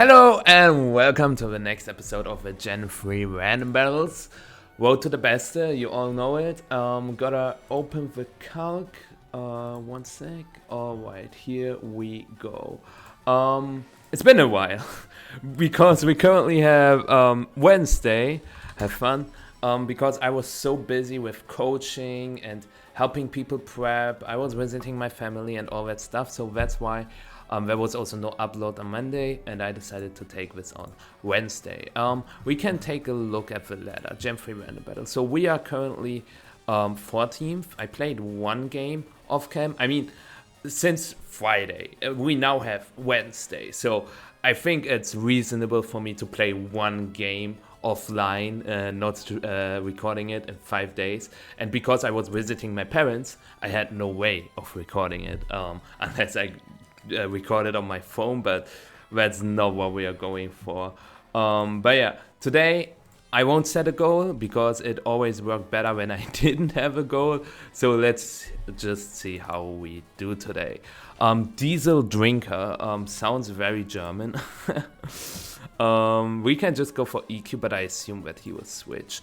Hello and welcome to the next episode of the Gen 3 Random Battles. Road to the best, you all know it. Gotta open the calc. One sec. Alright, here we go. It's been a while because we currently have Wednesday. Have fun. Because I was so busy with coaching and helping people prep. I was visiting my family and all that stuff, so that's why there was also no upload on Monday, and I decided to take this on Wednesday. We can take a look at the ladder, Gen 3 Random Battle. So we are currently 14th. I played one game off cam. I mean, since Friday. We now have Wednesday. So I think it's reasonable for me to play one game offline, not recording it in 5 days. And because I was visiting my parents, I had no way of recording it unless I recorded on my phone, but that's not what we are going for. But yeah, today I won't set a goal because it always worked better when I didn't have a goal. So let's just see how we do today. Diesel Drinker sounds very German. We can just go for EQ, but I assume that he will switch.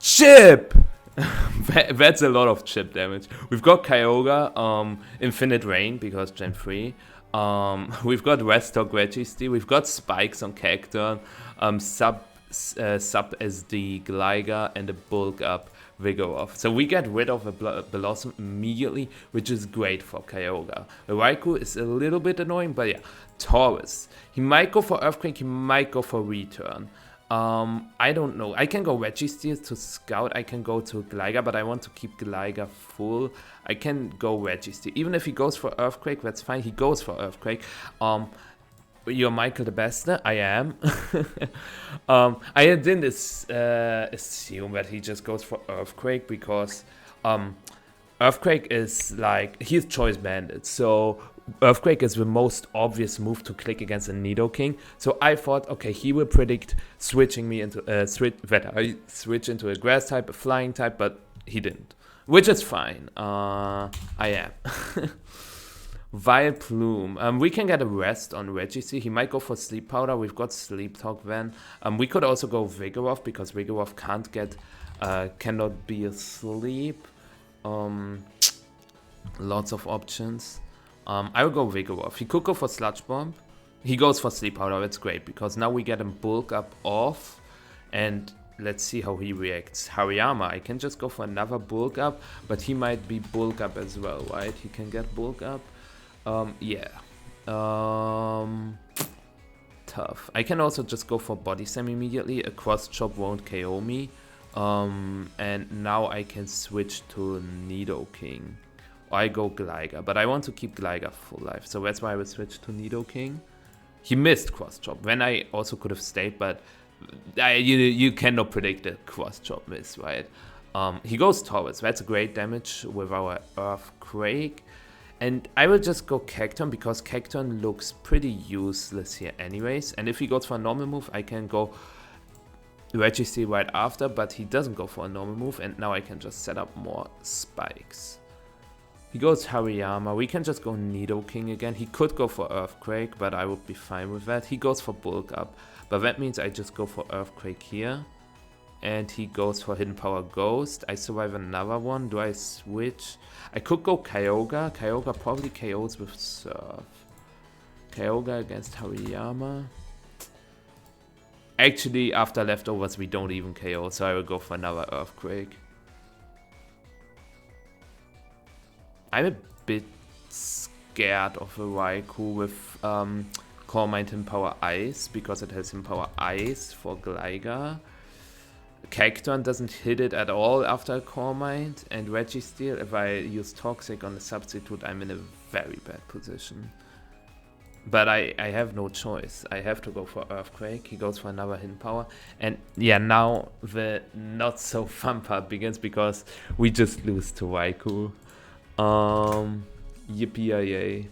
Chip! That's a lot of chip damage. We've got Kyogre, Infinite Rain because Gen 3. We've got Restock Registry. We've got Spikes on Cacturn, Sub SD Gligar, and a Bulk Up Vigoroth. So we get rid of a Blossom immediately, which is great for Kyogre. Raikou is a little bit annoying, but yeah. Taurus. He might go for Earthquake, he might go for Return. I don't know. I can go Registeel to Scout, I can go to Gligar, but I want to keep Gligar full. I can go Registeel. Even if he goes for Earthquake, that's fine. He goes for Earthquake. You're Michael derBeste? I am. I didn't assume that he just goes for Earthquake because Earthquake is like, he's Choice Bandit, so Earthquake is the most obvious move to click against a Nidoking. So I thought, okay, he will predict switching me into I switch into a grass type, a flying type, but he didn't, which is fine. I am. Vileplume. We can get a rest on Registeel. He might go for Sleep Powder. We've got Sleep Talk then. We could also go Vigoroth because Vigoroth cannot be asleep. Lots of options. I will go Vigoroth. He could go for Sludge Bomb. He goes for Sleep Powder. That's great because now we get him Bulk Up off. And let's see how he reacts. Hariyama. I can just go for another Bulk Up, but he might be Bulk Up as well, right? He can get Bulk Up. Yeah. Tough. I can also just go for Body Slam immediately. A Cross Chop won't KO me. And now I can switch to Nidoking. I go Gligar, but I want to keep Gligar full life, so that's why I will switch to Nidoking. He missed Cross Chop. Then I also could have stayed, but you cannot predict a Cross Chop miss, right? He goes Taurus. That's great damage with our Earthquake. And I will just go Cacturn because Cacturn looks pretty useless here anyways. And if he goes for a normal move, I can go Registeel right after, but he doesn't go for a normal move, and now I can just set up more Spikes. He goes Hariyama. We can just go Nidoking again. He could go for Earthquake, but I would be fine with that. He goes for Bulk Up, but that means I just go for Earthquake here. And he goes for Hidden Power Ghost. I survive another one. Do I switch? I could go Kyogre. Kyogre probably KOs with Surf. Kyogre against Hariyama. Actually, after leftovers, we don't even KO, so I will go for another Earthquake. I'm a bit scared of a Raikou with Core Mind Hidden Power Ice because it has Hidden Power Ice for Gligar. Cacturn doesn't hit it at all after Core Mind, and Registeel, if I use Toxic on the substitute, I'm in a very bad position. But I have no choice. I have to go for Earthquake. He goes for another Hidden Power. And yeah, now the not so fun part begins because we just lose to Raikou. Yippee-yay.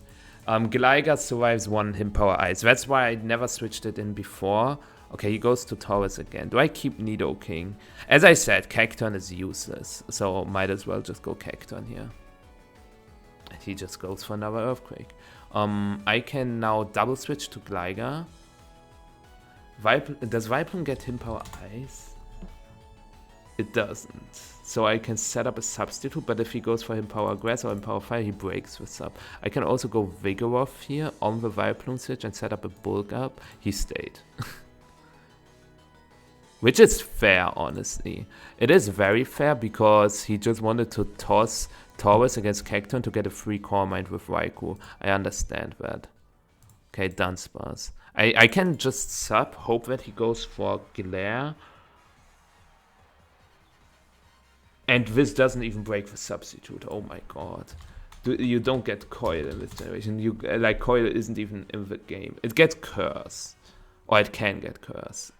Gligar survives one Hidden Power Ice. That's why I never switched it in before. Okay, he goes to Taurus again. Do I keep Nidoking? As I said, Cacturn is useless, so might as well just go Cacturn here. And he just goes for another Earthquake. I can now double switch to Gligar. Does Vileplume get Hidden Power Ice? It doesn't. So I can set up a substitute, but if he goes for Hidden Power Grass or Hidden Power Fire, he breaks with sub. I can also go Vigoroth here on the Vileplume switch and set up a Bulk Up. He stayed. Which is fair, honestly. It is very fair because he just wanted to toss Taurus against Cacturne to get a free Core Mind with Raikou. I understand that. Okay, Dunsparce. I can just sub, hope that he goes for Glare. And this doesn't even break the substitute. Oh my god. You don't get Coil in this generation. Like, Coil isn't even in the game. It gets Curse. Or it can get Curse.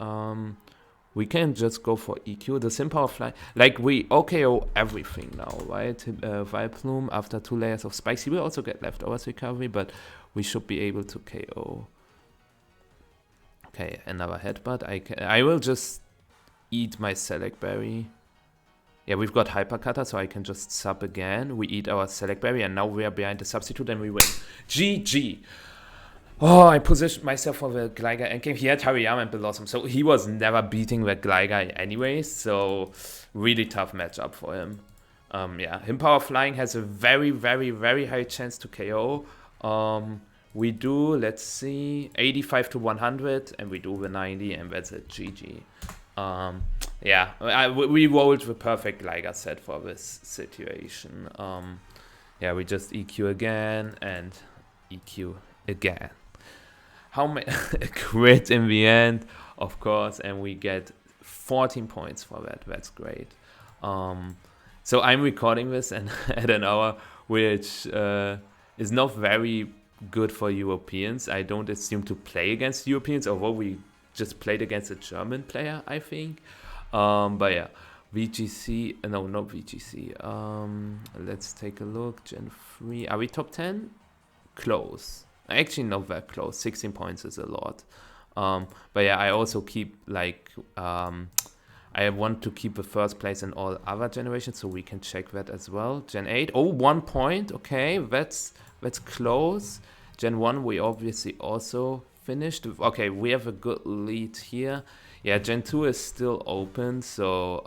We can just go for EQ. The Sim Power Fly. Like, we OKO everything now, right? Vileplume, after 2 layers of spikes. He will also get Leftovers recovery, but we should be able to KO. Okay, another Headbutt. I will just eat my Select Berry. Yeah, we've got Hyper Cutter, so I can just sub again. We eat our Select Berry, and now we are behind the substitute, and we win. GG. Oh, I positioned myself for the Gligar endgame. He had Hariyama and Blossom, so he was never beating the Gligar anyways, so really tough matchup for him. Yeah, Hidden Power Flying has a very, very, very high chance to KO. We do, let's see, 85 to 100, and we do the 90, and that's a GG. Yeah, we rolled the perfect Gligar set for this situation. Yeah, we just EQ again and EQ again. How many crit in the end, of course, and we get 14 points for that. That's great. So I'm recording this and at an hour which is not very good for Europeans. I don't assume to play against Europeans, although we just played against a German player, I think. But yeah, VGC, no, not VGC. Let's take a look. Gen 3, are we top 10? Close. Actually, not that close. 16 points is a lot. But yeah, I also keep like, I want to keep the first place in all other generations, so we can check that as well. Gen 8, oh, 1 point. Okay, that's close. Gen 1, we obviously also finished. Okay, we have a good lead here. Yeah, Gen 2 is still open, so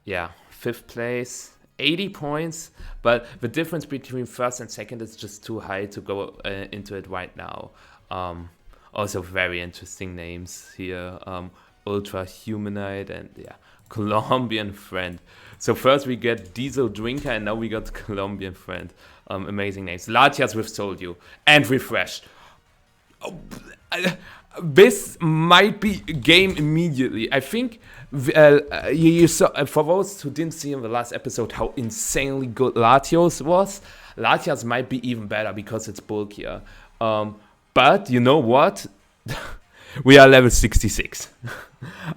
yeah, 5th place, 80 points, but the difference between first and second is just too high to go into it right now. Also very interesting names here, Ultra Humanite and yeah, Colombian Friend. So first we get Diesel Drinker and now we got Colombian Friend. Amazing names. Latias with Soldier and Refresh. Oh, this might be game immediately. I think you saw, for those who didn't see in the last episode how insanely good Latios was, Latias might be even better because it's bulkier. But you know what? We are level 66.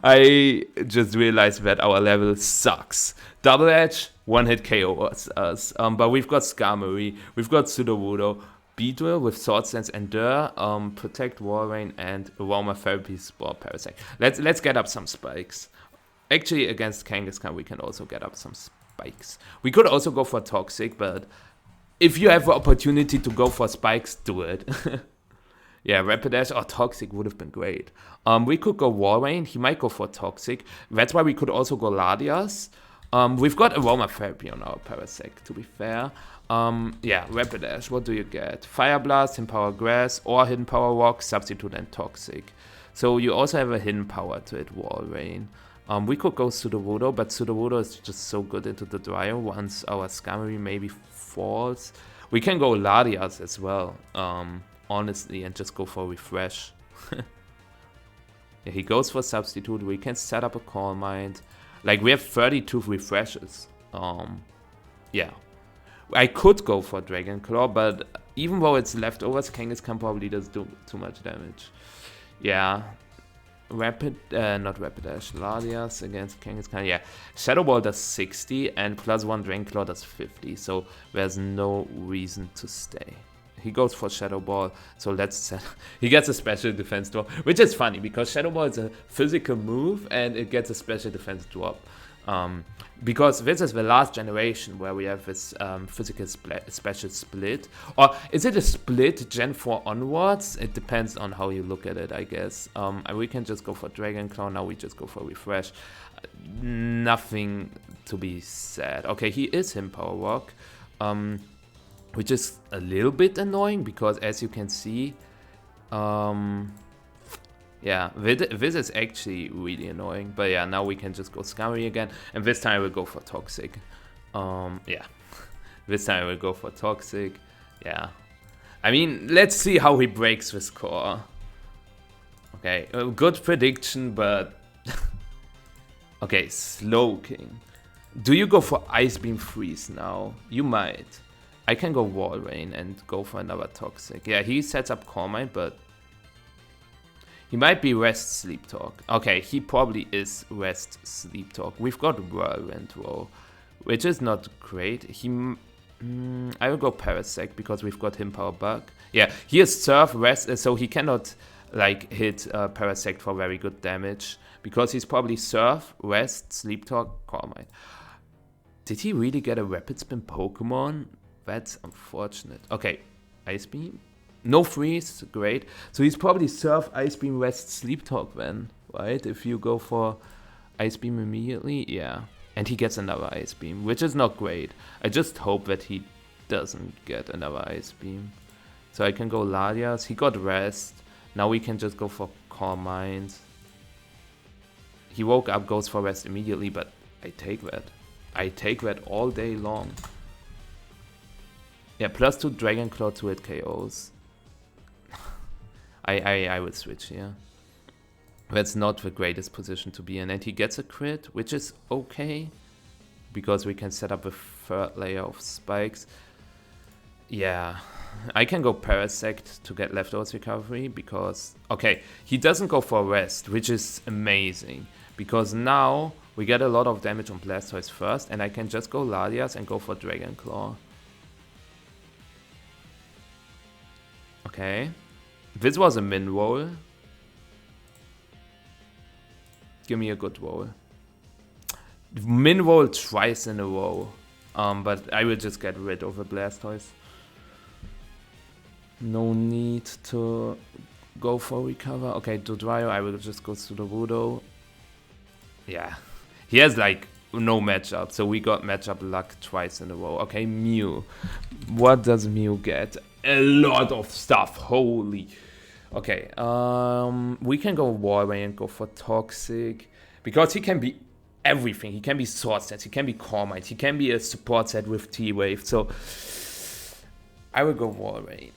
I just realized that our level sucks. Double Edge, 1-hit KO us. But we've got Skarmory, we've got Sudowoodo, Beedrill with Sword Stance and Protect, Walrein, and Aromatherapy Spore Parasect. Let's get up some spikes. Actually, against Kangaskhan, we can also get up some spikes. We could also go for Toxic, but if you have the opportunity to go for spikes, do it. Yeah, Rapidash or Toxic would have been great. We could go Walrein. He might go for Toxic. That's why we could also go Latias. We've got Aromatherapy on our Parasect, to be fair. Yeah, Rapidash, what do you get? Fire Blast, Hidden Power Grass, or Hidden Power Rock, Substitute, and Toxic. So you also have a Hidden Power to it, Walrein. We could go Sudowoodo, but Sudowoodo is just so good into the Dryer once our Skarmory maybe falls. We can go Latias as well, honestly, and just go for Refresh. Yeah, he goes for Substitute. We can set up a Calm Mind. Like, we have 32 refreshes. Yeah. I could go for Dragon Claw, but even though it's leftovers, Kangaskhan probably does do too much damage. Yeah. Not Rapidash, Latias against Kangaskhan. Yeah. Shadow Ball does 60 and +1 Dragon Claw does 50. So there's no reason to stay. He goes for Shadow Ball, so let's set. He gets a special defense drop, which is funny because Shadow Ball is a physical move and it gets a special defense drop. Because this is the last generation where we have this physical special split. Or is it a split Gen 4 onwards? It depends on how you look at it, I guess. And we can just go for Dragon Claw. Now we just go for refresh. Nothing to be said. Okay, he is him Power Walk, which is a little bit annoying because, as you can see, yeah, this is actually really annoying. But yeah, now we can just go Scummy again. And this time we'll go for Toxic. Yeah. This time we'll go for Toxic. Yeah. I mean, let's see how he breaks this core. Okay, good prediction, but... okay, Slowking. Do you go for Ice Beam Freeze now? You might. I can go Wall Rain and go for another Toxic. Yeah, he sets up Core Mine, but... he might be Rest Sleep Talk. Okay, he probably is Rest Sleep Talk. We've got Whirlwind though, which is not great. I will go Parasect because we've got him Power Bug. Yeah, he is Surf, Rest, so he cannot like hit Parasect for very good damage because he's probably Surf, Rest, Sleep Talk, Core Mine. Did he really get a Rapid Spin Pokemon? That's unfortunate. Okay, Ice Beam. No freeze, great. So he's probably Surf, Ice Beam, Rest, Sleep Talk then, right? If you go for Ice Beam immediately, yeah. And he gets another Ice Beam, which is not great. I just hope that he doesn't get another Ice Beam. So I can go Ladias. He got Rest. Now we can just go for Core Mines. He woke up, goes for Rest immediately, but I take that. I take that all day long. Yeah, +2 Dragon Claw to hit KOs. I would switch here. That's not the greatest position to be in. And he gets a crit, which is okay. Because we can set up a third layer of spikes. Yeah. I can go Parasect to get Leftovers Recovery because... okay, he doesn't go for Rest, which is amazing. Because now we get a lot of damage on Blastoise first. And I can just go Ladias and go for Dragon Claw. Okay. This was a min roll. Give me a good roll. Min roll twice in a row. But I will just get rid of the Blastoise. No need to go for recover. Okay, Dodrio, I will just go to the Voodoo. Yeah. He has like no matchup, so we got matchup luck twice in a row. Okay, Mew. What does Mew get? A lot of stuff, holy. Okay, we can go Warway and go for Toxic. Because he can be everything. He can be Sword Sets, he can be Core Mines, he can be a support set with T-Wave. So, I will go Warway.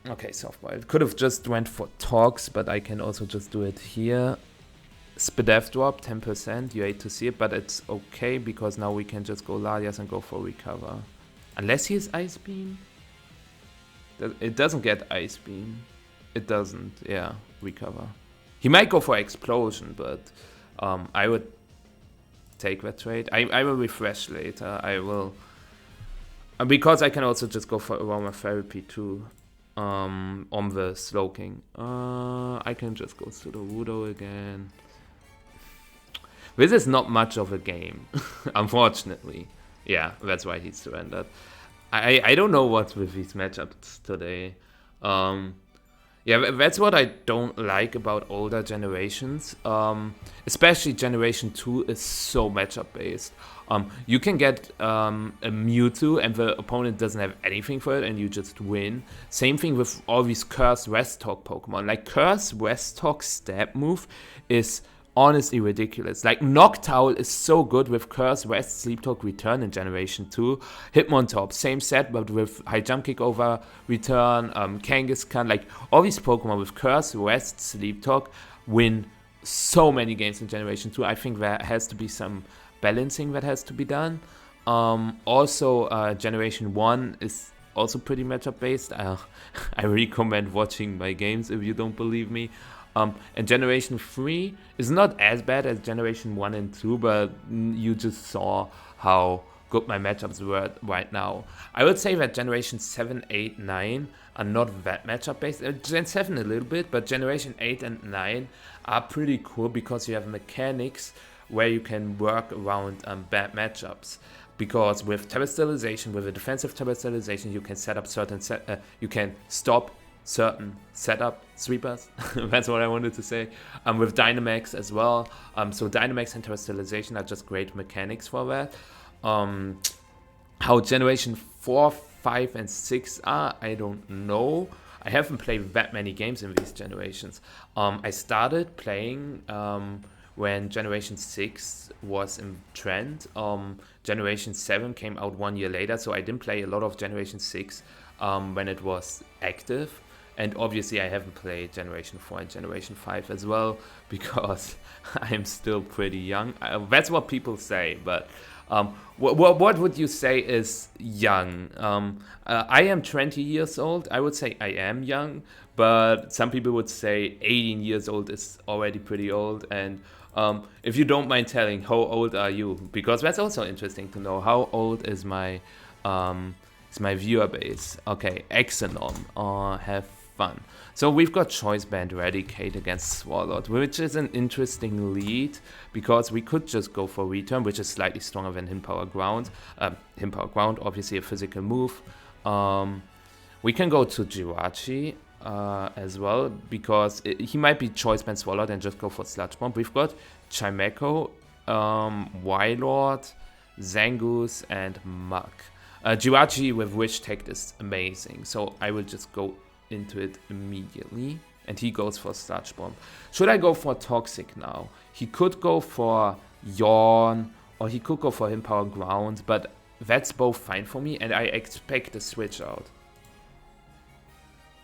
Okay, Softball. Could have just went for Tox, but I can also just do it here. Spadef drop, 10%, you hate to see it, but it's okay because now we can just go Ladias and go for Recover. Unless he has Ice Beam? It doesn't get Ice Beam. It doesn't, yeah, Recover. He might go for Explosion, but I would take that trade. I will refresh later. I will... because I can also just go for Aromatherapy too. On the Slowking. I can just go to the Voodoo again. This is not much of a game, unfortunately. Yeah, that's why he surrendered. I don't know what's with these matchups today. Yeah, that's what I don't like about older generations. Especially Generation 2 is so matchup based. You can get a Mewtwo and the opponent doesn't have anything for it and you just win. Same thing with all these Curse Rest Talk Pokemon. Like Curse Rest Talk stab move is honestly ridiculous. Like Noctowl is so good with Curse, Rest, Sleep Talk, Return in Generation 2. Hitmontop, same set but with High Jump Kick over, Return, Kangaskhan. Like all these Pokemon with Curse, Rest, Sleep Talk win so many games in Generation 2. I think there has to be some balancing that has to be done. Also, Generation 1 is also pretty matchup based. I recommend watching my games if you don't believe me. And Generation 3 is not as bad as Generation 1 and 2, but you just saw how good my matchups were right now. I would say that Generation 7, 8, 9 are not that matchup based. Gen 7 a little bit, but Generation 8 and 9 are pretty cool because you have mechanics where you can work around bad matchups. Because with terrestrialization, with a defensive terrestrialization, you can set up certain you can stop certain setup sweepers. That's what I wanted to say. With Dynamax as well. So Dynamax and terrestrialization are just great mechanics for that. How Generation 4, 5, and 6 are, I don't know. I haven't played that many games in these generations. I started playing when Generation 6 was in trend. Generation 7 came out 1 year later, so I didn't play a lot of Generation 6 when it was active. And obviously I haven't played Generation 4 and Generation 5 as well, because I'm still pretty young. That's what people say, but what would you say is young? I am 20 years old. I would say I am young, but some people would say 18 years old is already pretty old. And if you don't mind telling, how old are you? Because that's also interesting to know. How old is my viewer base? Okay, exenom. Have fun. So we've got Choice Band Eradicate against Swallowed, which is an interesting lead, because we could just go for Return, which is slightly stronger than Hidden Power Ground. Hidden Power Ground, obviously a physical move. We can go to Jirachi as well, because he might be Choice Band Swallowed and just go for Sludge Bomb. We've got Chimecho, Wylord, Zangoose, and Muk. Jirachi with Wish Tech is amazing, so I will just go into it immediately, and he goes for Sludge Bomb. Should I go for Toxic now? He could go for Yawn, or he could go for Hidden Power Ground, but that's both fine for me, and I expect a switch out.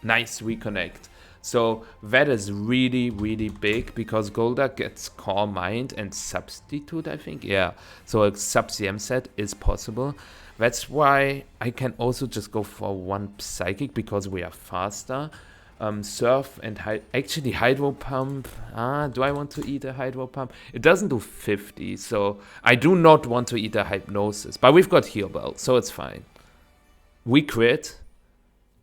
Nice reconnect. So that is really, really big, because Golduck gets Calm Mind and Substitute, I think. Yeah, so a Sub-CM set is possible. That's why I can also just go for one Psychic, because we are faster. Surf and actually Hydro Pump. Do I want to eat a Hydro Pump? It doesn't do 50, so I do not want to eat a Hypnosis. But we've got Heal Bell, so it's fine. We crit,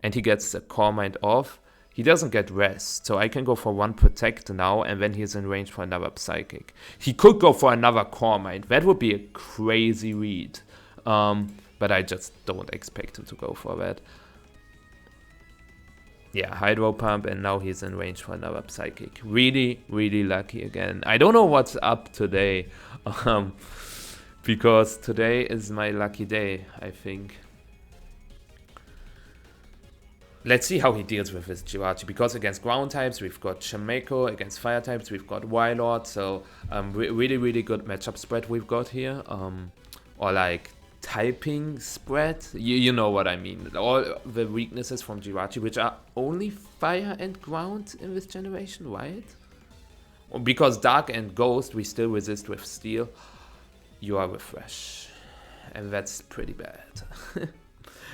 and he gets the Calm Mind off. He doesn't get Rest, so I can go for one Protect now, and then he's in range for another Psychic. He could go for another Calm Mind. That would be a crazy read. But I just don't expect him to go for that. Yeah, Hydro Pump, and now he's in range for another Psychic. Really, really lucky again. I don't know what's up today, because today is my lucky day, I think. Let's see how he deals with his Jirachi, because against ground types we've got Chimecho, against fire types we've got Wylord, so really, really good matchup spread we've got here. Or like typing spread, you know what I mean. All the weaknesses from Jirachi, which are only fire and ground in this generation, right? Because dark and ghost we still resist with steel. You are refresh, and that's pretty bad.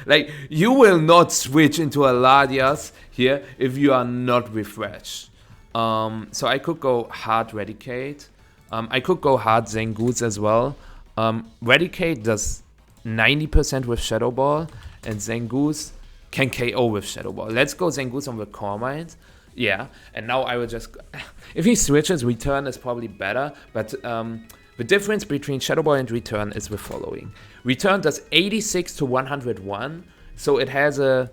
Like, you will not switch into a Ladias here if you are not refresh. So I could go hard Eradicate. I could go hard Zangoose as well. Eradicate does 90% with Shadow Ball, and Zangoose can KO with Shadow Ball. Let's go Zangoose on the Calm Mind. Yeah, and now I will just... If he switches, Return is probably better, but the difference between Shadow Ball and Return is the following. Return does 86 to 101, so it has a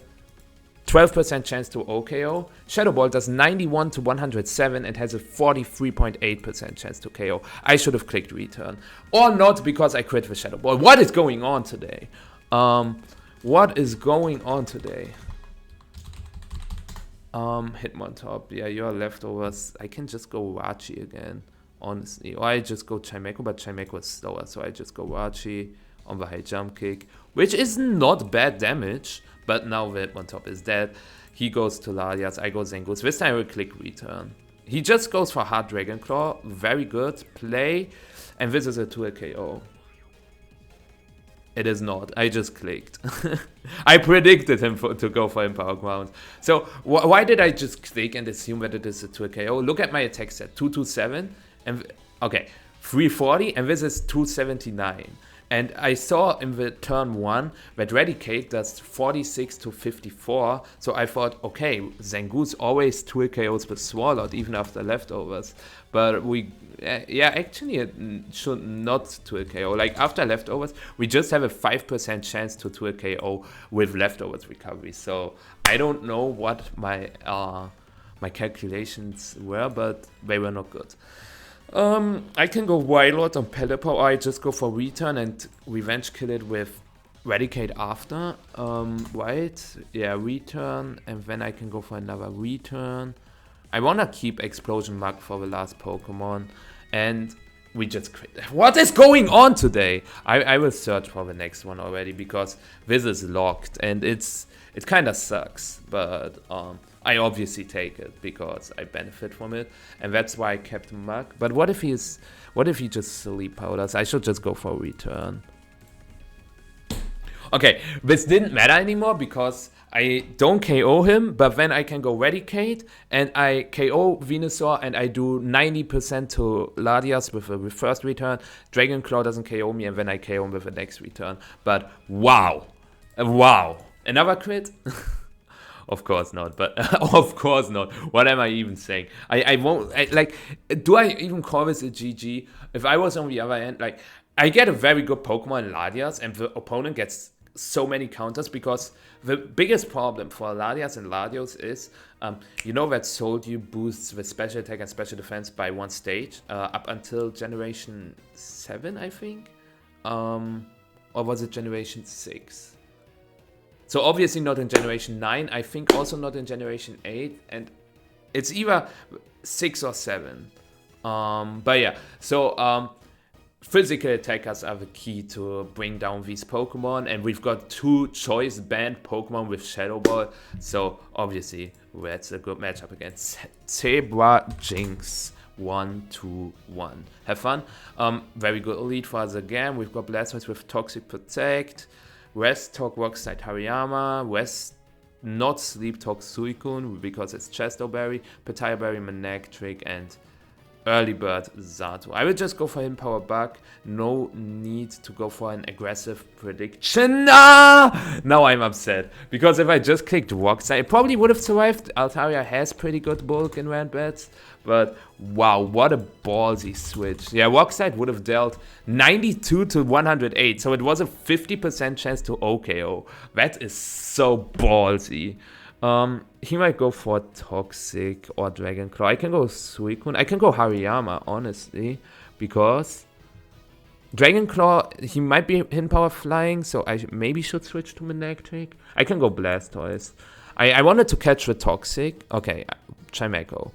12% chance to OKO. Shadow Ball does 91 to 107 and has a 43.8% chance to KO. I should have clicked Return. Or not, because I crit with Shadow Ball. What is going on today? What is going on today? Hitmontop. Yeah, your leftovers. I can just go Rachi again, honestly. Or I just go Chimecho, but Chimecho is slower. So I just go Rachi on the high jump kick, which is not bad damage. But now the Hitmontop is dead. He goes to Ladias, I go Zangoose. This time I will click Return. He just goes for hard Dragon Claw. Very good play. And this is a 2 KO. It is not. I just clicked. I predicted him to go for Empower Ground. So why did I just click and assume that it is a 2 KO? Look at my attack set. 227. And okay, 340. And this is 279. And I saw in the turn 1 that Eradicate does 46 to 54. So I thought, okay, Zangoose always 2 KOs with Swallowed, even after leftovers. But actually it should not 2 KO. Like after leftovers, we just have a 5% chance to 2 KO with leftovers recovery. So I don't know what my calculations were, but they were not good. I can go Wild on Pelipper, or I just go for return and revenge kill it with Eradicate after. Right? Yeah, return, and then I can go for another return. I wanna keep Explosion Mug for the last Pokemon, and we just quit. What is going on today? I will search for the next one already, because this is locked, and it kinda sucks, but I obviously take it because I benefit from it, and that's why I kept Mug. But what if he just Sleep Powders? I should just go for a return. Okay, this didn't matter anymore because I don't KO him, but then I can go Eradicate, and I KO Venusaur, and I do 90% to Latias with a first return. Dragon Claw doesn't KO me, and then I KO him with the next return. But wow. Another crit? Of course not, but of course not. What am I even saying? I won't, do I even call this a GG? If I was on the other end, like, I get a very good Pokemon in Latias, and the opponent gets so many counters, because the biggest problem for Latias and Latios is, you know that Soldier boosts the special attack and special defense by 1 stage, up until Generation 7, I think? Or was it Generation 6? So obviously not in Generation 9, I think also not in Generation 8, and it's either 6 or 7. But yeah, so physical attackers are the key to bring down these Pokemon, and we've got 2 choice banned Pokemon with Shadow Ball, so obviously that's a good matchup against Zebra Jinx. 1-2-1. Have fun. Very good lead for us again. We've got Blastoise with Toxic Protect. Rest Talk Rockside Hariyama, Rest not Sleep Talk Suicune because it's Chesto Berry, Petaya Berry, Manectric, and Early Bird Zato. I will just go for Power Bug. No need to go for an aggressive prediction. Ah! Now I'm upset, because if I just clicked Rockside, it probably would have survived. Altaria has pretty good bulk in Rand Bats, but wow, what a ballsy switch. Yeah, Rockside would have dealt 92 to 108, so it was a 50% chance to OKO. That is so ballsy. He might go for Toxic or Dragon Claw. I can go Suicune. I can go Hariyama, honestly, because Dragon Claw, he might be Hidden Power Flying, so I maybe should switch to Manectric. I can go Blastoise. I wanted to catch the Toxic. Okay, Chimecho.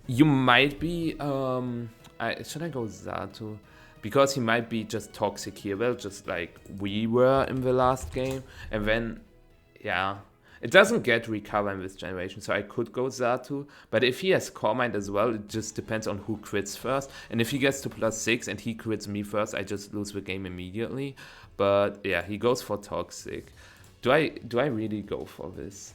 You might be, should I go Zato? Because he might be just Toxic here, well, just like we were in the last game. And then, yeah, it doesn't get recover in this generation, so I could go Zato. But if he has Core Mind as well, it just depends on who crits first. And if he gets to +6 and he crits me first, I just lose the game immediately. But yeah, he goes for Toxic. Do I really go for this?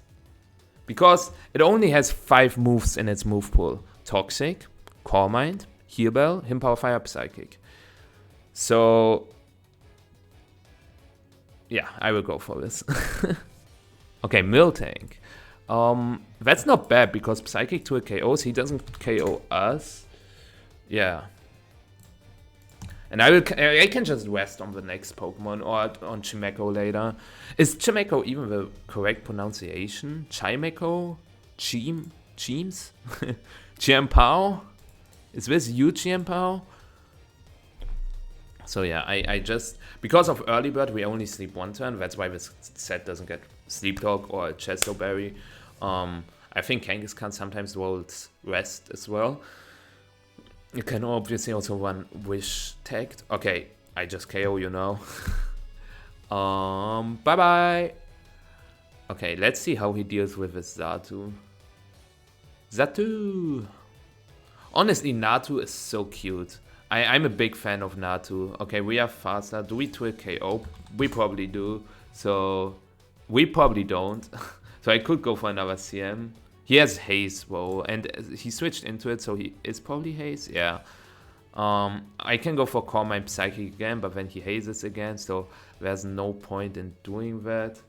Because it only has 5 moves in its move pool. Toxic, Core Mind, Heal Bell, Hidden Power Fire, Psychic. So yeah, I will go for this. Okay, Miltank. That's not bad, because Psychic to a KOs, he doesn't KO us. Yeah. And I can just rest on the next Pokemon, or on Chimecho later. Is Chimecho even the correct pronunciation? Chimecho? Chims? Chiampao? Is this you, Chiampao? So yeah, I just, because of Early Bird, we only sleep 1 turn. That's why this set doesn't get Sleep Talk or Chesto Berry. I think Kangaskhan sometimes rolls Rest as well. You can obviously also run Wish tagged. Okay, I just KO, you know. Bye-bye. Okay, let's see how he deals with this Zato. Zato! Honestly, Natu is so cute. I'm a big fan of Natu. Okay, we are faster. Do we twig KO? We probably do. So, we probably don't. So I could go for another CM. He has Haze, whoa, and he switched into it, so he is probably Haze. Yeah. I can go for Call My Psychic again, but then he hazes again, so there's no point in doing that.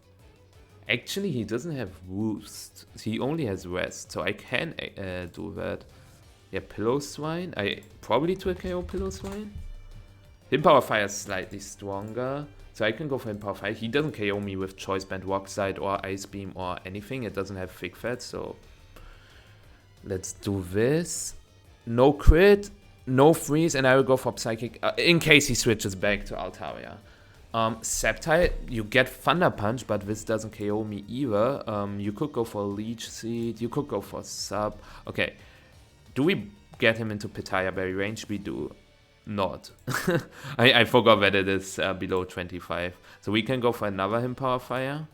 Actually, he doesn't have Roost. He only has Rest, so I can do that. Yeah, Pillow Swine. I probably to KO Pillow Swine. Him Power Fire is slightly stronger, so I can go for Him Power Fire. He doesn't KO me with Choice Band, Rock Slide, or Ice Beam, or anything. It doesn't have Thick Fat, so let's do this. No crit, no freeze, and I will go for Psychic in case he switches back to Altaria. Sceptile, you get Thunder Punch, but this doesn't KO me either. You could go for Leech Seed, you could go for Sub. Okay, do we get him into Pitaya Berry range? We do not. I forgot that it is below 25. So we can go for another Him Power Fire.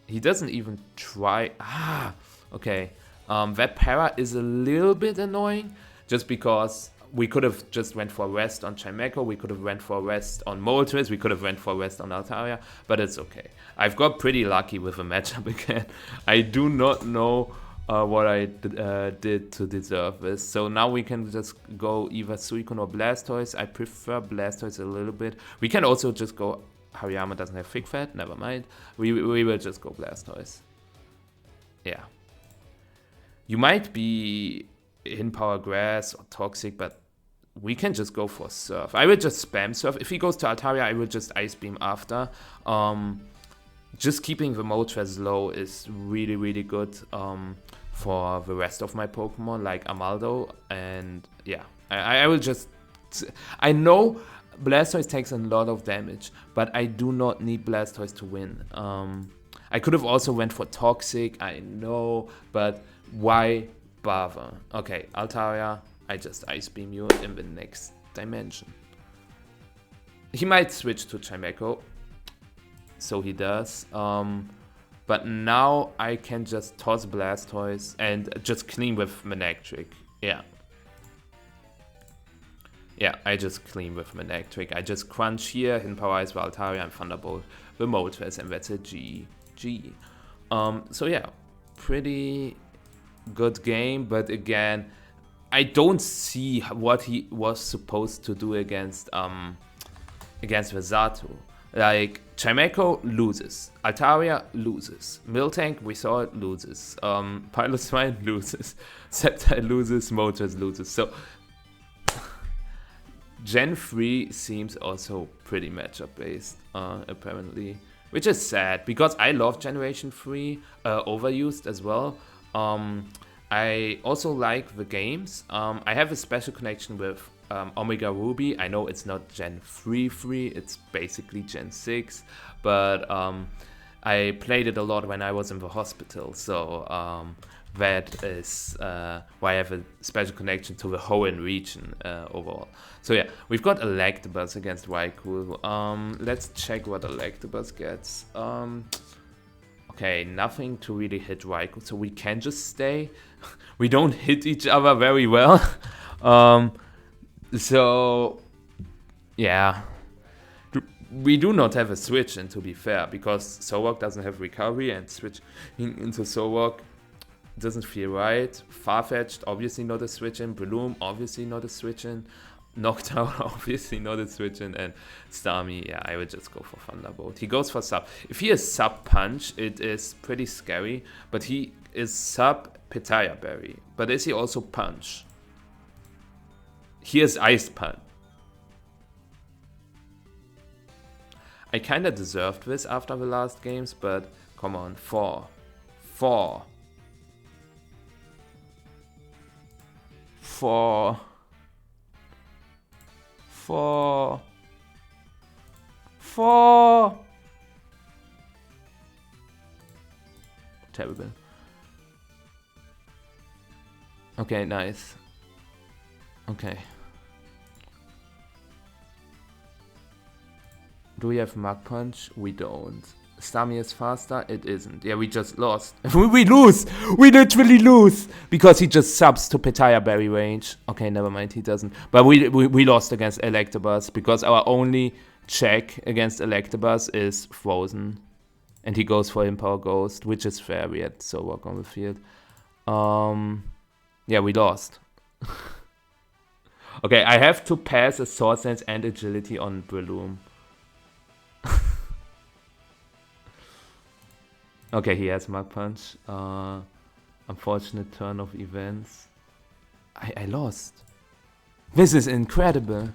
He doesn't even try. Okay. That para is a little bit annoying, just because we could have just went for Rest on Chimeco, we could have went for Rest on Moltres, we could have went for Rest on Altaria, but it's okay. I've got pretty lucky with the matchup again. I do not know what I did to deserve this. So now we can just go either Suicune or Blastoise. I prefer Blastoise a little bit. We can also just go... Hariyama doesn't have Thick Fat, never mind. We will just go Blastoise. Yeah. You might be in Power Grass or Toxic, but we can just go for Surf. I will just spam Surf. If he goes to Altaria, I will just Ice Beam after. Just keeping the Moltres low is really, really good for the rest of my Pokemon, like Amaldo. And yeah, I will just... I know Blastoise takes a lot of damage, but I do not need Blastoise to win. I could have also went for Toxic, I know, but why bother? Okay, Altaria, I just Ice Beam you in the next dimension. He might switch to Chimeco, so he does. But now I can just toss Blastoise and just clean with Manectric. Yeah. Yeah, I just clean with Manectric. I just crunch here, Hidden Power Ice for Altaria and Thunderbolt the Moltres, and that's a GG. So yeah, pretty good game, but again, I don't see what he was supposed to do against Vesato. Like, Chimeco loses, Altaria loses, Miltank, we saw it, loses, Piloswine loses, Sceptile loses, Moltres loses. So Gen 3 seems also pretty matchup based, apparently, which is sad because I love Generation 3, Overused as well. I also like the games. I have a special connection with Omega Ruby. I know it's not Gen 3 free, it's basically Gen 6, but I played it a lot when I was in the hospital, so that is why I have a special connection to the Hoenn region overall. So yeah, we've got Electabuzz against Raikou. Let's check what Electabuzz gets. Okay, nothing to really hit Raikou, so we can just stay. We don't hit each other very well. So yeah, we do not have a switch in, to be fair, because Solrock doesn't have recovery, and switching into Solrock doesn't feel right. Farfetch'd, obviously not a switch in. Bloom, obviously not a switch in. Noctowl, obviously not a switch in. And Starmie, yeah, I would just go for Thunderbolt. He goes for Sub. If he is Sub Punch, it is pretty scary, but he is Sub Pitaya Berry. But is he also Punch? He is Ice Punch. I kinda deserved this after the last games, but come on, 4. 4. Terrible. Okay, nice. Okay. Do we have Mach Punch? We don't. Starmie is faster? It isn't. Yeah, we just lost. We lose! We literally lose! Because he just subs to Pitaya Berry range. Okay, never mind, he doesn't. But we lost against Electabuzz because our only check against Electabuzz is Frozen. And he goes for Empower Ghost, which is fair. We had Solrock on the field. Yeah, we lost. Okay, I have to pass a sword sense and agility on Breloom. Okay, he has Mach Punch. Unfortunate turn of events. I lost. This is incredible.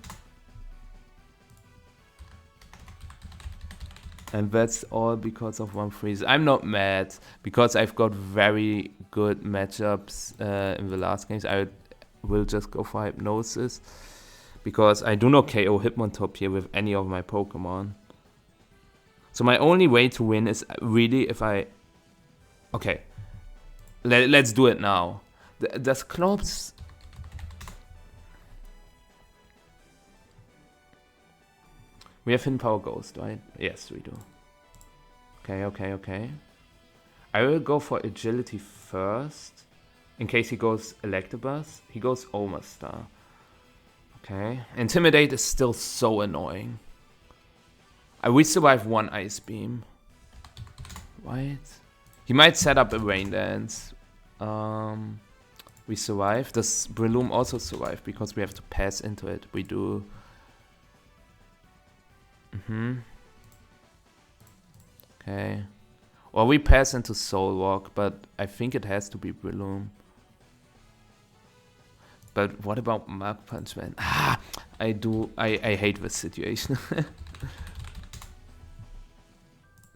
And that's all because of one freeze. I'm not mad, because I've got very good matchups in the last games. I will just go for Hypnosis, because I do not KO Hitmontop here with any of my Pokemon. So my only way to win is really if I... Okay, let's do it now. Does Klops... We have Hidden Power Ghost, right? Yes, we do. Okay. I will go for Agility first. In case he goes Electabuzz. He goes Omastar. Okay. Intimidate is still so annoying. We survive one Ice Beam. Right? He might set up a Rain Dance. We survive. Does Breloom also survive? Because we have to pass into it. We do. Okay. Well, we pass into Soul Walk, but I think it has to be Breloom. But what about Mach Punch, man? I hate this situation.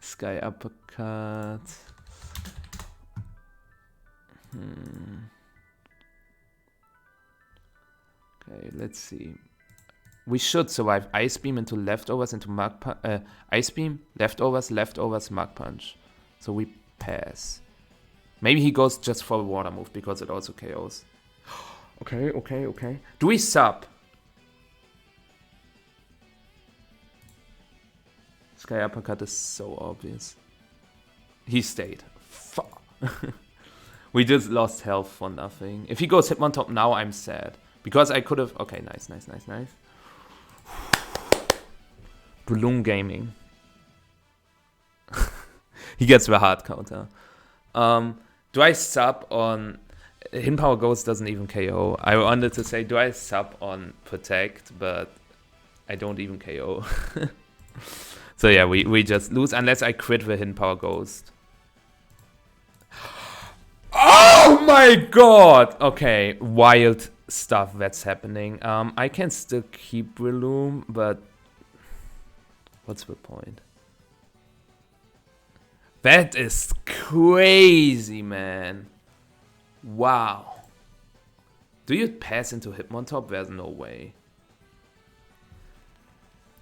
Sky Uppercut. Okay, let's see. We should survive Ice Beam into Leftovers into Mach Punch. Ice Beam, Leftovers, Mach Punch. So we pass. Maybe he goes just for a Water move because it also KOs. Okay. Do we sub? Sky Uppercut is so obvious. He stayed. Fuck. We just lost health for nothing. If he goes Hitmontop now, I'm sad. Because I could have... Okay, nice. Balloon Gaming. He gets the hard counter. Do I sub on... Hidden Power Ghost doesn't even KO. I wanted to say, do I sub on Protect, but I don't even KO. So yeah, we just lose unless I crit the Hidden Power Ghost. Oh my god! Okay, wild stuff that's happening. I can still keep Breloom, but what's the point? That is crazy, man. Wow. Do you pass into Hitmontop? There's no way.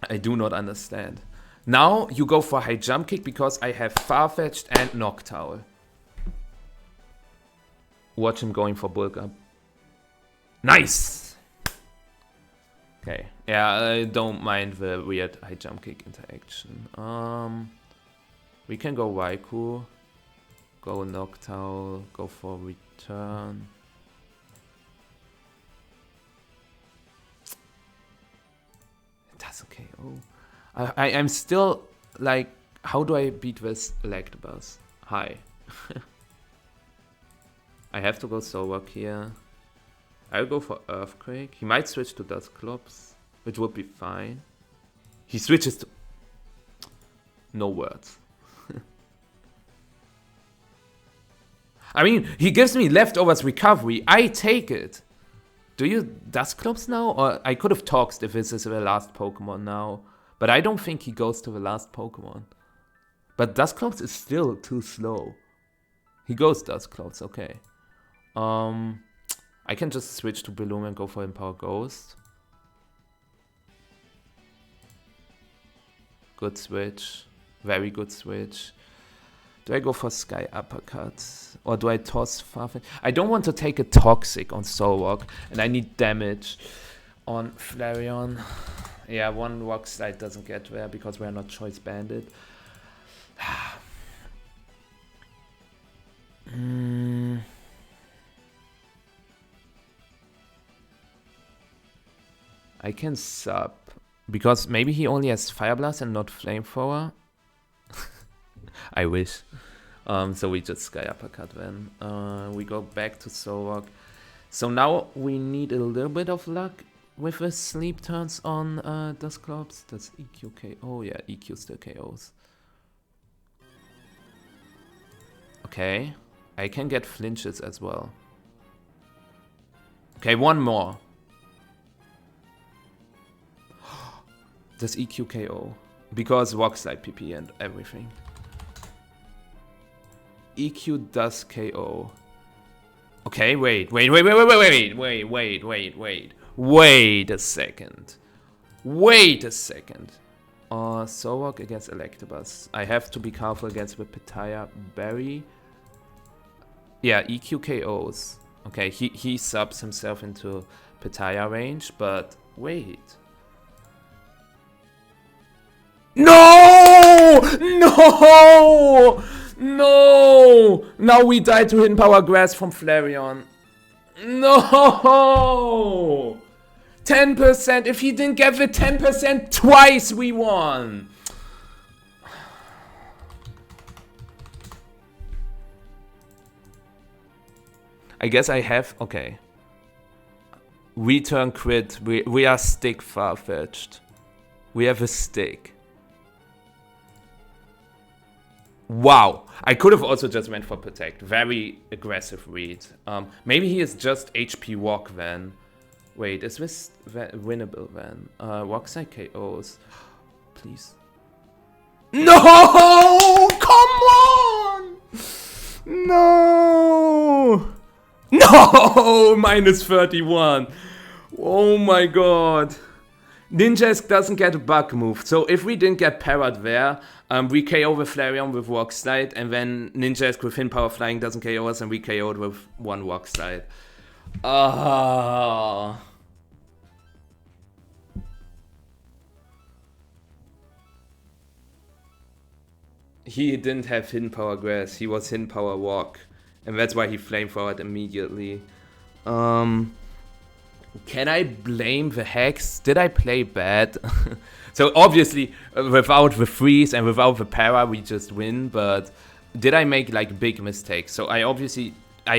I do not understand. Now you go for High Jump Kick because I have Farfetch'd and Noctowl. Watch him going for Bulk Up. Nice! Okay. Yeah, I don't mind the weird High Jump Kick interaction. We can go Raikou. Go Noctowl. Go for Return. It doesn't KO. I'm still like, how do I beat this Electabuzz? Hi. I have to go Solrock here. I'll go for Earthquake. He might switch to Dusclops, which would be fine. He switches to... No words. I mean, he gives me Leftovers Recovery. I take it. Do you Dusclops now? Or I could have Toxed if this is the last Pokemon now. But I don't think he goes to the last Pokemon. But Dusclops is still too slow. He goes Dusclops, okay. I can just switch to Breloom and go for Empower Ghost. Good switch. Very good switch. Do I go for Sky Uppercut? Or do I toss Farfetch? I don't want to take a Toxic on Solrock. And I need damage on Flareon. Yeah, one Rock Slide doesn't get there because we're not Choice Banded. I can sub. Because maybe he only has Fire Blast and not Flamethrower. I wish. So we just Sky Uppercut then. We go back to Solrock. So now we need a little bit of luck. with the sleep turns on Dusclops? Does EQ KO? Oh yeah, EQ still KOs. Okay, I can get flinches as well. Okay, one more. Does EQ KO? Because Walk Slide PP and everything. EQ does KO. Okay, wait a second. Solwalk against Electabuzz. I have to be careful against the Pitaya Berry. Yeah, EQ KOs. Okay, he subs himself into Pitaya range, but wait. No! No! No! Now we die to Hidden Power Grass from Flareon. No! 10%. If he didn't get the 10% twice, we won. I guess I have. Okay. Return crit. We are stick far-fetched. We have a stick. Wow. I could have also just went for Protect. Very aggressive read. Maybe he is just HP Walk then. Wait, is this winnable then? Walk side KOs. Please. No! Come on! No! No! Minus 31. Oh my god. Ninjask doesn't get a bug move, so if we didn't get Parrot there, we KO with Flareon with Walk Slide, and then Ninjask with Hidden Power Flying doesn't KO us, and we KO'd with one Walk Slide. Ah. He didn't have Hidden Power Grass, he was Hidden Power Walk, and that's why he Flame Forward immediately. Can I blame the Hex? Did I play bad? So obviously, without the freeze and without the para, we just win, but did I make like big mistakes? So I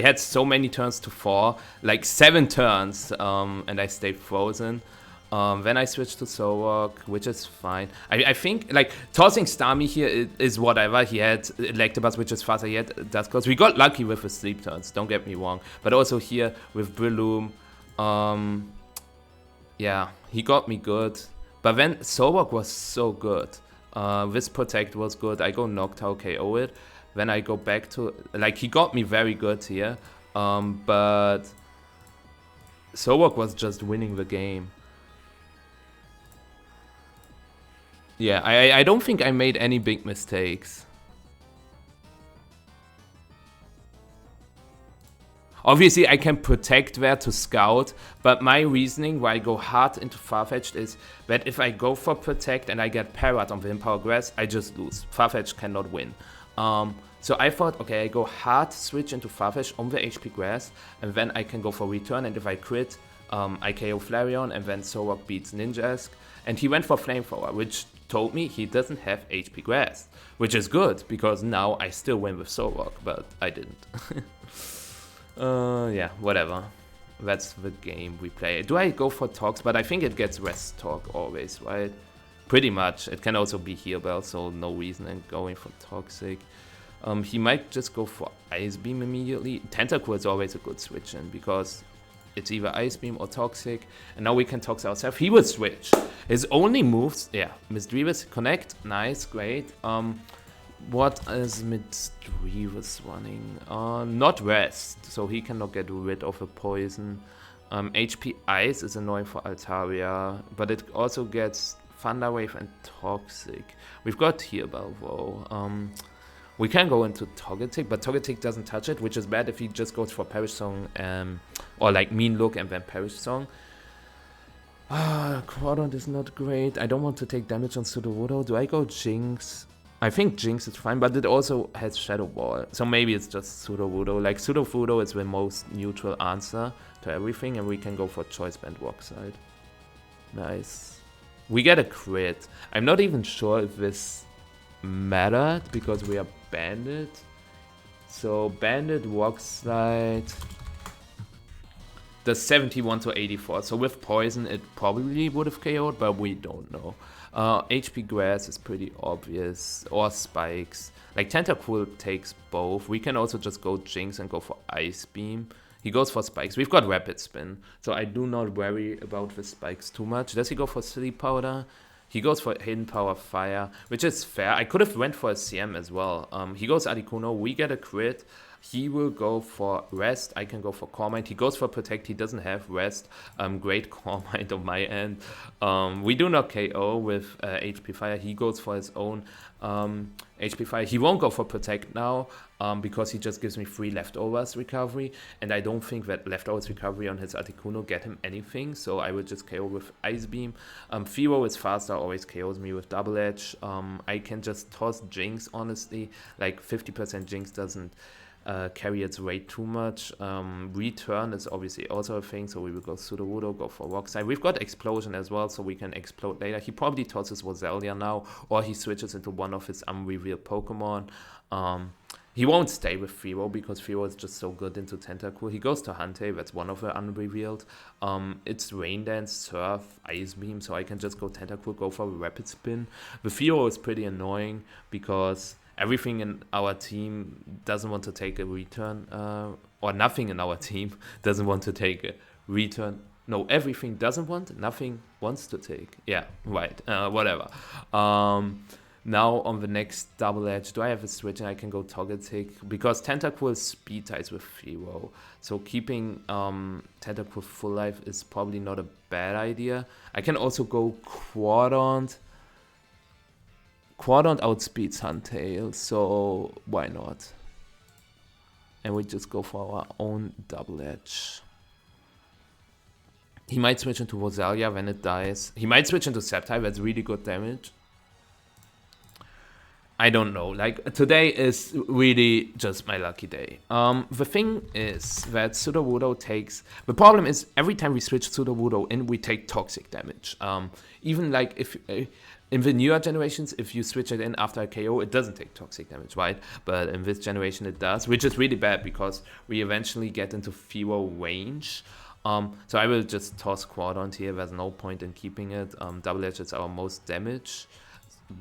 had so many turns to fall, like 7 turns, and I stayed frozen. Then I switched to Solrock, which is fine. I think like tossing Starmie here is whatever. He had Electabuzz, which is faster. He had Dusclops. We got lucky with the sleep turns, don't get me wrong. But also here with Breloom, yeah, he got me good. But then Solrock was so good. This Protect was good. I go Noctowl KO it. Then I go back to, like, he got me very good here. But Solrock was just winning the game. Yeah, I don't think I made any big mistakes. Obviously, I can Protect there to scout, but my reasoning why I go hard into Farfetch'd is that if I go for Protect and I get Parrot on the Hidden Power Grass, I just lose. Farfetch'd cannot win. So I thought, okay, I go hard switch into Farfetch'd on the HP Grass, and then I can go for Return, and if I crit, I KO Flareon, and then Solrock beats Ninjask. And he went for Flamethrower, which told me he doesn't have HP Grass, which is good, because now I still win with Solrock, but I didn't. Yeah, whatever. That's the game we play. Do I go for Tox? But I think it gets Rest Talk always, right? Pretty much. It can also be Heal Bell, so no reason in going for Toxic. He might just go for Ice Beam immediately. Tentacool is always a good switch in, because it's either Ice Beam or Toxic. And now we can Tox ourselves. He will switch. His only moves, yeah, Misdreavus, Connect, nice, great. What is Misdreavus running? Not Rest, so he cannot get rid of a poison. HP Ice is annoying for Altaria, but it also gets Thunder Wave and Toxic. We've got Heal Bell though. We can go into Togetic, but Togetic doesn't touch it, which is bad if he just goes for Perish Song, or like Mean Look and then Perish Song. Quadrant is not great. I don't want to take damage on Sudowoodo. Do I go Jinx? I think Jinx is fine, but it also has Shadow Ball. So maybe it's just Sudowoodo. Like, Sudowoodo is the most neutral answer to everything, and we can go for Choice Band Walk Side. Nice. We get a crit. I'm not even sure if this mattered, because we are Bandit. So, Bandit, Walk Slide. the 71 to 84. So with poison, it probably would have KO'd, but we don't know. HP grass is pretty obvious, or spikes. Like Tentacool takes both. We can also just go Jinx and go for Ice Beam. He goes for spikes. We've got Rapid Spin, so I do not worry about the spikes too much. Does he go for Sleep Powder? He goes for Hidden Power Fire, which is fair. I could have went for a CM as well. He goes Articuno. We get a crit. He will go for Rest. I can go for Core Mind. He goes for Protect. He doesn't have Rest. Great Core Mind on my end. We do not KO with HP Fire. He goes for his own HP Fire. He won't go for Protect now because he just gives me free Leftovers recovery. And I don't think that Leftovers recovery on his Articuno get him anything. So I will just KO with Ice Beam. Firo is faster, always KOs me with Double Edge. I can just toss Jinx, honestly. Like 50% Jinx doesn't carry its weight too much. Return is obviously also a thing, so we will go Sudowoodo, go for Rock Slide. We've got Explosion as well, so we can explode later. He probably tosses Roselia now, or he switches into one of his unrevealed Pokemon. He won't stay with Firo because Firo is just so good into Tentacool. He goes to Hantei, that's one of the unrevealed. It's Rain Dance, Surf, Ice Beam, so I can just go Tentacool, go for a Rapid Spin. The Firo is pretty annoying because everything in our team doesn't want to take a return, or nothing in our team doesn't want to take a return. No, everything doesn't want, nothing wants to take. Yeah, right, whatever. Now on the next Double Edge, do I have a switch and I can go Togetic? Because Tentacool speed ties with Firo, so keeping Tentacool full life is probably not a bad idea. I can also go Quadrant. Quadrant outspeeds Huntail, so why not? And we just go for our own Double Edge. He might switch into Roselia when it dies. He might switch into Sceptile, that's really good damage. I don't know, like today is really just my lucky day. The thing is that Sudowoodo takes, the problem is every time we switch Sudowoodo in, we take toxic damage. Even like if in the newer generations, if you switch it in after a KO, it doesn't take toxic damage, right? But in this generation it does, which is really bad because we eventually get into Firo range. So I will just toss Quadrant here, there's no point in keeping it. Double Edge is our most damage.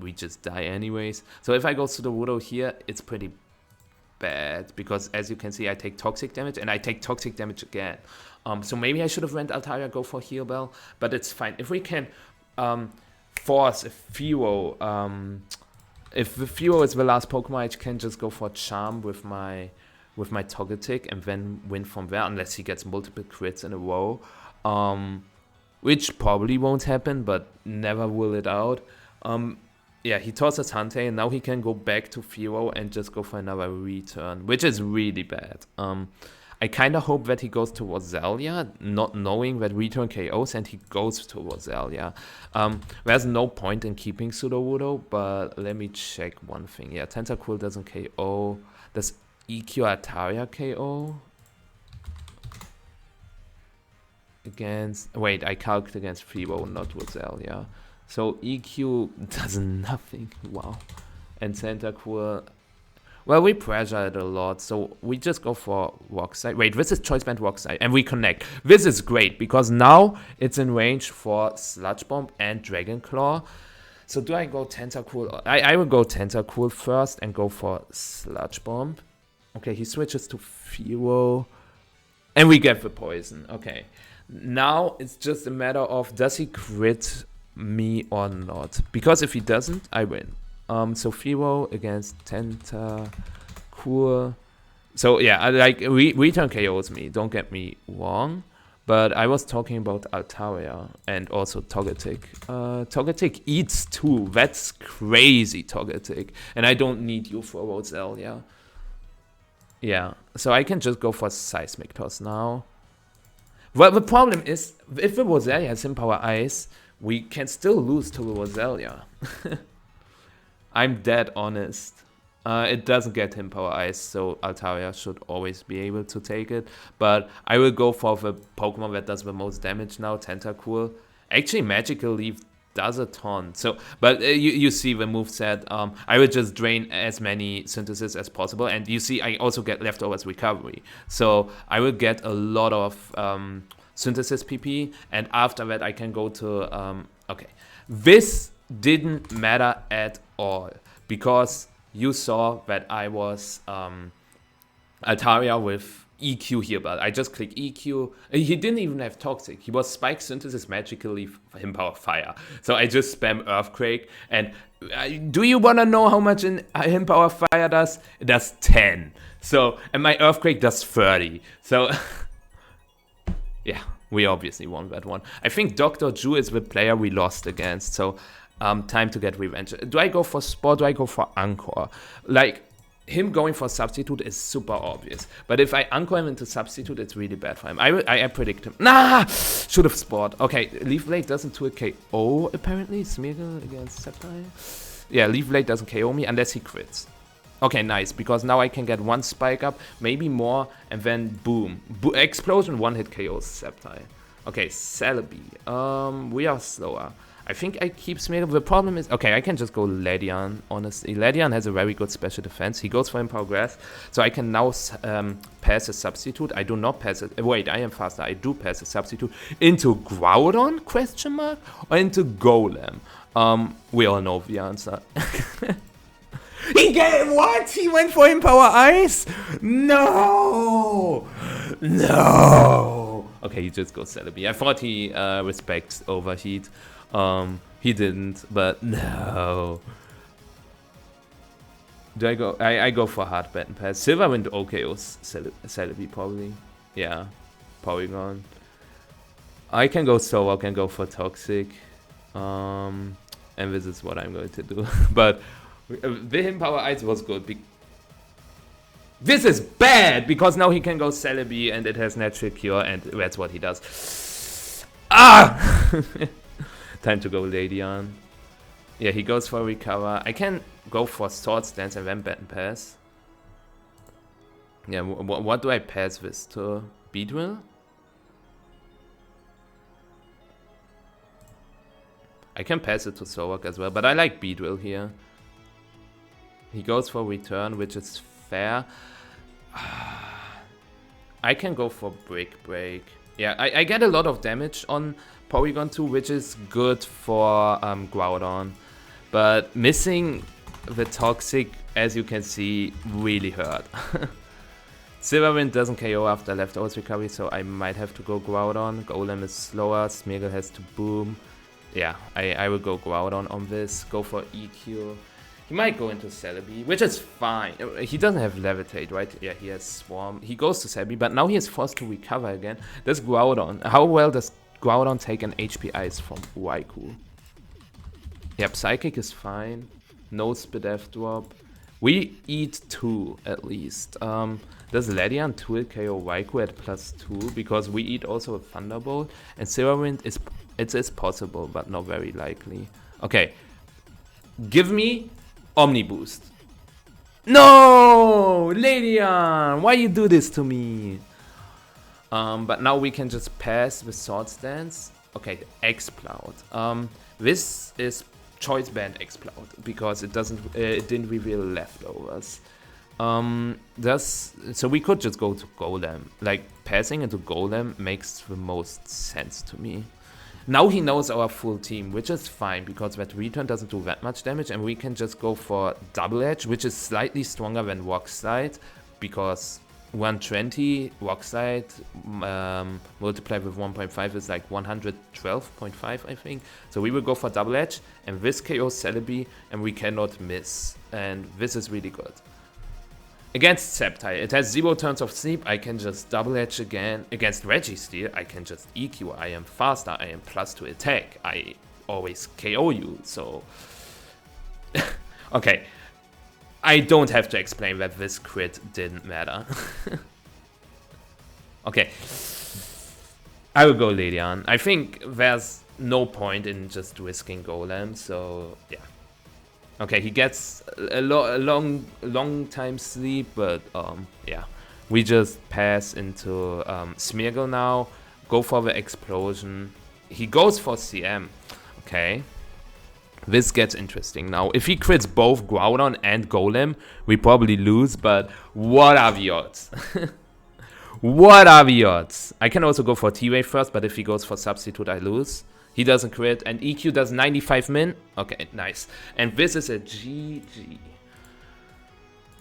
We just die anyways. So if I go Sudowoodo here, it's pretty bad because as you can see, I take toxic damage and I take toxic damage again. So maybe I should have went Altaria, go for Heal Bell, but it's fine. If we can force a Firo, if the Firo is the last Pokemon, I can just go for Charm with my Togetic and then win from there, unless he gets multiple crits in a row, which probably won't happen, but never rule it out. Yeah, he tosses Hantei, and now he can go back to Firo and just go for another return, which is really bad. I kind of hope that he goes to Roselia, not knowing that return KOs, and he goes to Roselia. There's no point in keeping Sudowoodo, but let me check one thing. Yeah, Tentacool doesn't KO. Does EQ Altaria KO? Against... Wait, I calculated against Firo, not Roselia. So EQ does nothing. Wow. And Tentacool, well, we pressure it a lot, so we just go for Rock Slide. Wait, this is Choice Band Rock Slide, and we connect. This is great because now it's in range for Sludge Bomb and Dragon Claw. So do I go Tentacool? I will go Tentacool first and go for Sludge Bomb. Okay, he switches to Firo, and we get the poison. Okay, now it's just a matter of does he crit me or not, because if he doesn't, I win. So Firo against Tentacool. So yeah, like return KOs me, don't get me wrong, but I was talking about Altaria and also Togetic. Togetic eats too, that's crazy, Togetic, and I don't need you for Roselia. Yeah, so I can just go for Seismic Toss now. Well, the problem is, if the Roselia has Hidden Power Ice, we can still lose to Roselia. I'm dead honest. It doesn't get Hidden Power Ice, so Altaria should always be able to take it. But I will go for the Pokemon that does the most damage now, Tentacool. Actually, Magical Leaf does a ton. So, but you see the moveset. I would just drain as many synthesis as possible, and you see I also get leftovers recovery. So I will get a lot of synthesis PP, and after that I can go to okay. This didn't matter at all because you saw that I was Altaria with EQ here, but I just click EQ. He didn't even have Toxic. He was Spike Synthesis magically Him Power Fire. So I just spam Earthquake. And do you want to know how much in Him Power Fire does? It does 10. So, and my Earthquake does 30. So, yeah, we obviously won that one. I think Dr. Ju is the player we lost against. So, time to get revenge. Do I go for Sport? Do I go for Anchor? Like, him going for Substitute is super obvious. But if I anchor him into Substitute, it's really bad for him. I predict him. Nah! Should have Sport. Okay, Leaf Blade doesn't do a KO, apparently. Smeagol against Sceptile. Yeah, Leaf Blade doesn't KO me unless he crits. Okay, nice. Because now I can get one spike up, maybe more, and then boom. Explosion, one-hit KOs Sceptile. Okay, Celebi. We are slower. I think I keep Smeagol. The problem is, okay, I can just go Ledian, honestly. Ledian has a very good special defense. He goes for Empower Grass, so I can now pass a Substitute. I do not pass it. Wait, I am faster. I do pass a Substitute into Groudon, question mark, or into Golem? We all know the answer. He gave what? He went for Empower Ice? No! No! Okay, he just goes Celebi. I thought he respects Overheat. He didn't, but no. Do I go? I go for hard bet and pass. Silverwind OKOs Celebi probably. Yeah, Porygon. I can go solo. I can go for Toxic. And this is what I'm going to do. But the Him Power Ice was good. This is bad because now he can go Celebi and it has Natural Cure and that's what he does. Ah! Time to go Ledian. Yeah, he goes for Recover. I can go for Swords Dance and then Bet and Pass. Yeah, what do I pass this to? Beedrill? I can pass it to Zoroark as well, but I like Beedrill here. He goes for Return, which is fair. I can go for Break. Yeah, I get a lot of damage on Porygon 2, which is good for Groudon. But missing the Toxic, as you can see, really hurt. Silverwind doesn't KO after leftovers recovery, so I might have to go Groudon. Golem is slower, Smeagol has to boom. Yeah, I will go Groudon on this. Go for EQ. He might go into Celebi, which is fine. He doesn't have Levitate, right? Yeah, he has Swarm. He goes to Celebi, but now he is forced to recover again. That's Groudon. How well does Groudon take an HP Ice from Raikou? Yeah, Psychic is fine. No Spidef drop. We eat 2 at least. Does Ledian 2 KO Raikou at +2? Because we eat also a Thunderbolt. And Silverwind is possible, but not very likely. Okay. Give me Omni Boost. No! Ledian! Why you do this to me? But now we can just pass with Swords Dance. Okay, Exploud. This is Choice Band Exploud because it didn't reveal leftovers. So we could just go to Golem. Like, passing into Golem makes the most sense to me. Now he knows our full team, which is fine because that return doesn't do that much damage, and we can just go for Double Edge, which is slightly stronger than Rock Slide because 120 Rock Slide multiplied with 1.5 is like 112.5, I think. So we will go for Double Edge, and this KO Celebi, and we cannot miss, and this is really good. Against Sceptile, it has 0 turns of sleep. I can just Double Edge again. Against Registeel, I can just EQ. I am faster. I am +2 attack. I always KO you. So, okay. I don't have to explain that this crit didn't matter. Okay. I will go Ledian. I think there's no point in just risking Golem. So, yeah. Okay, he gets a long time sleep, but yeah, we just pass into Smeagol now. Go for the explosion. He goes for CM. Okay, This gets interesting now. If he crits both Groudon and Golem, we probably lose, but what are the odds? What are the odds? I can also go for T-Wave first, but if he goes for Substitute, I lose. He doesn't crit, and EQ does 95 min. Okay, nice. And this is a GG.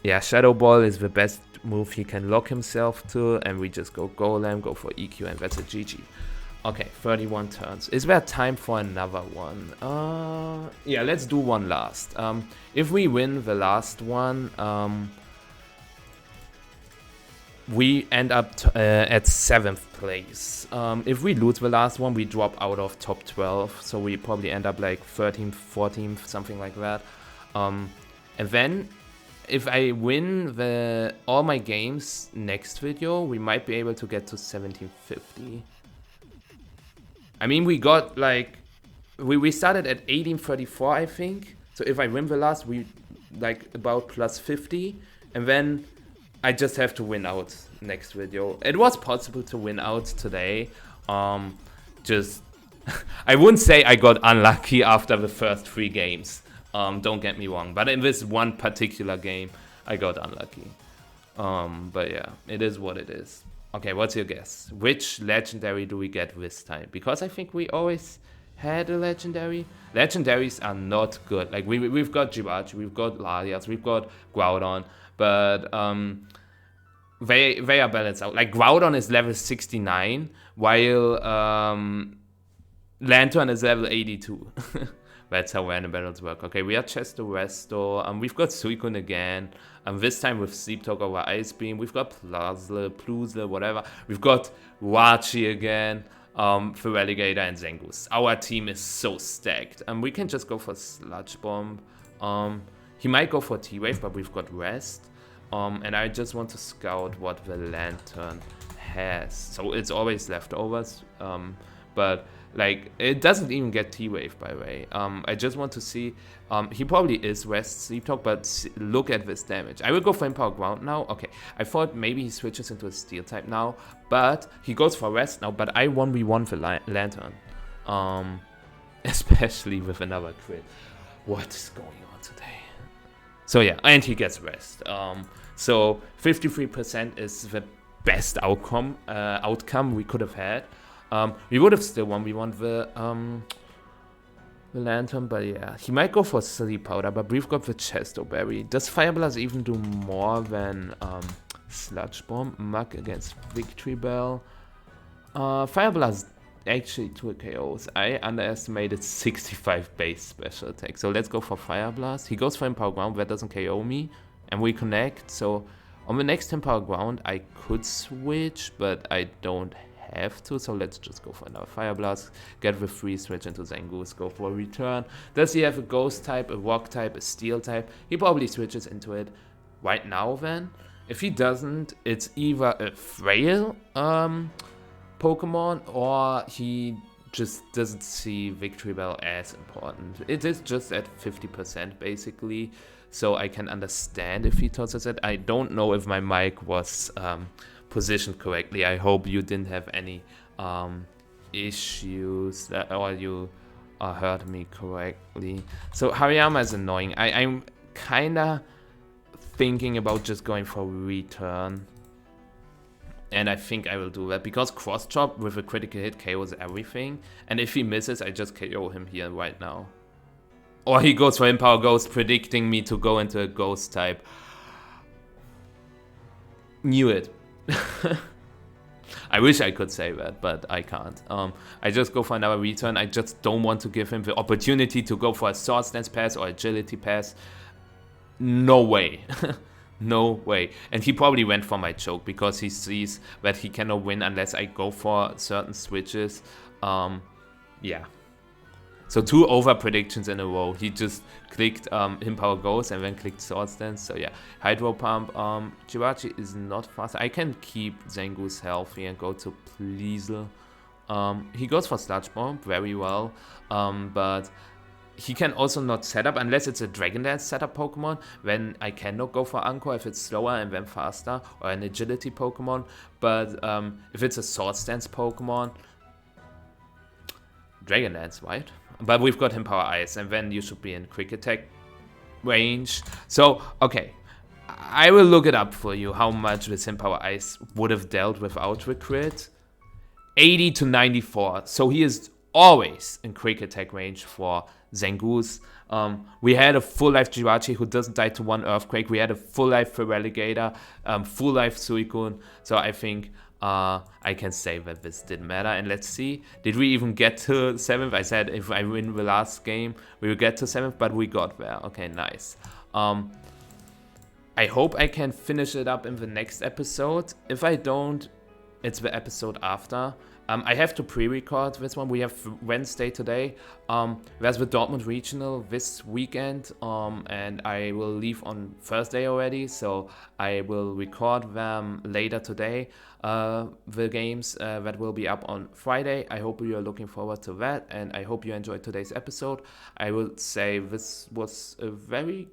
Yeah, Shadow Ball is the best move he can lock himself to, and we just go Golem, go for EQ, and that's a GG. Okay, 31 turns. Is there time for another one? Yeah, let's do one last. If we win the last one, we end up at 7th place. If we lose the last one, we drop out of top 12. So we probably end up like 13th, 14th, something like that. And then, if I win all my games next video, we might be able to get to 1750. I mean, we got like, we started at 1834, I think. So if I win the last, we like about plus 50. And then I just have to win out next video. It was possible to win out today. Just, I wouldn't say I got unlucky after the first 3 games. Don't get me wrong. But in this one particular game, I got unlucky. But yeah, it is what it is. Okay, what's your guess? Which legendary do we get this time? Because I think we always had a legendary. Legendaries are not good. Like we've got Jirachi, we've got Lariat, we've got Groudon, but they are balanced out. Like Groudon is level 69, while Lantern is level 82. That's how random battles work. Okay, we are Chesto Resto. We've got Suicune again. This time with Sleep Talk over Ice Beam. We've got Plusle, whatever. We've got Wachi again. Feraligatr and Zangoose. Our team is so stacked. We can just go for Sludge Bomb. He might go for T-Wave, but we've got Rest. And I just want to scout what the Lantern has. So it's always leftovers. But like, it doesn't even get T-Wave, by the way. I just want to see, he probably is Rest Sleep Talk, but look at this damage. I will go for Empower Ground now. Okay, I thought maybe he switches into a Steel type now, but he goes for Rest now, but I 1v1 the Lantern. Especially with another crit. What is going on today? So yeah, and he gets Rest. So 53% is the best outcome we could have had. We would have still 1v1 the Lantern, but yeah. He might go for Sleep Powder, but we've got the Chesto Berry. Does Fire Blast even do more than Sludge Bomb? Mug against Victory Bell. Fire Blast actually 2 KOs. I underestimated 65 base special attack. So let's go for Fire Blast. He goes for Empower Ground, that doesn't KO me. And we connect, so on the next Empower Ground I could switch, but I don't have to, so let's just go for another Fire Blast, get the free switch into Zangoose, go for a Return. Does he have a Ghost type, a Rock type, a Steel type? He probably switches into it right now then. If he doesn't, it's either a Frail Pokemon, or he just doesn't see Victory Bell as important. It is just at 50% basically, so I can understand if he tosses it. I don't know if my mic was positioned correctly. I hope you didn't have any issues or you heard me correctly. So Hariyama is annoying. I'm kinda thinking about just going for Return, and I think I will do that because Cross Chop with a critical hit KOs everything, and if he misses I just KO him here right now. Or he goes for Empower Ghost, predicting me to go into a Ghost type. Knew it. I wish I could say that, but I can't. I just go for another Return. I just don't want to give him the opportunity to go for a Sword Stance pass or Agility pass. No way. No way. And he probably went for my choke because he sees that he cannot win unless I go for certain switches. Yeah. So 2 over predictions in a row. He just clicked Empower Ghost and then clicked Sword Stance. So yeah, Hydro Pump. Jirachi is not fast. I can keep Zangoose healthy and go to Plusle. He goes for Sludge Bomb very well, but he can also not set up unless it's a Dragon Dance setup Pokemon. Then I cannot go for Anchor if it's slower and then faster, or an Agility Pokemon. But if it's a Sword Stance Pokemon, Dragon Dance, right? But we've got him Power Ice, and then you should be in Quick Attack range. So, okay. I will look it up for you, how much this him Power Ice would have dealt without the crit. 80 to 94. So he is always in Quick Attack range for Zangoose. We had a full life Jirachi who doesn't die to one Earthquake. We had a full life Feraligatr, full life Suicune. So I think I can say that this didn't matter. And let's see, did we even get to 7th? I said if I win the last game, we will get to 7th, but we got there. Okay, nice. I hope I can finish it up in the next episode. If I don't, it's the episode after. I have to pre-record this one. We have Wednesday today. There's the Dortmund Regional this weekend, and I will leave on Thursday already, so I will record them later today. The games that will be up on Friday. I hope you are looking forward to that, and I hope you enjoyed today's episode. I would say this was a very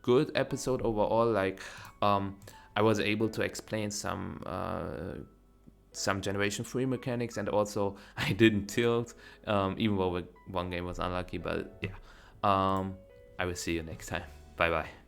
good episode overall. Like, I was able to explain some Generation 3 mechanics, and also I didn't tilt, even though one game was unlucky, but yeah. I will see you next time. Bye bye.